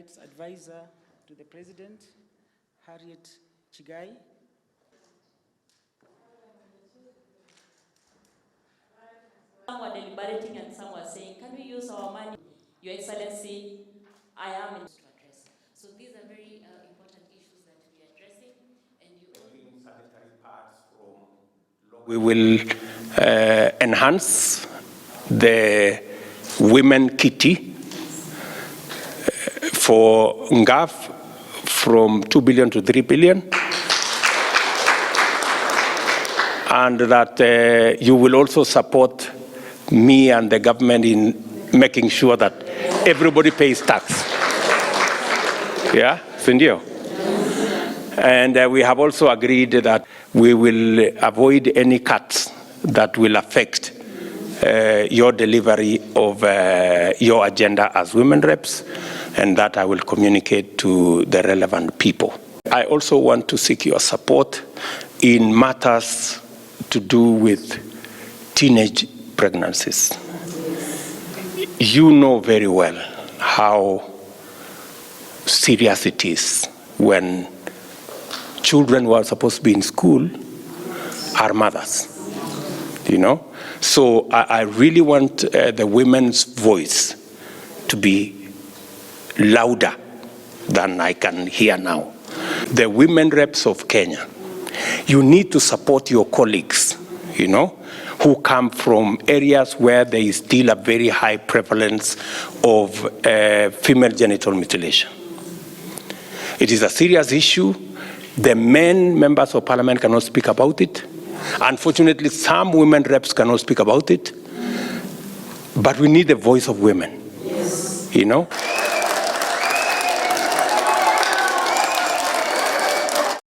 President's advisor to the President, Harriet Chigai. Some were deliberating and some were saying, can we use our money? Your Excellency, I am in to address. So these are very important issues that we are addressing. And you sanitary pads from we will enhance the women kitty for NGAF from 2 billion to 3 billion. And that you will also support me and the government in making sure that everybody pays tax. Yeah, Sindio? And we have also agreed that we will avoid any cuts that will affect your delivery of your agenda as women reps, and that I will communicate to the relevant people. I also want to seek your support in matters to do with teenage pregnancies. You know very well how serious it is when children who are supposed to be in school are mothers, you know? So I really want the women's voice to be louder than I can hear now. The women reps of Kenya, you need to support your colleagues, you know, who come from areas where there is still a very high prevalence of female genital mutilation. It is a serious issue. The men members of parliament cannot speak about it. Unfortunately, some women reps cannot speak about it. But we need the voice of women, you know.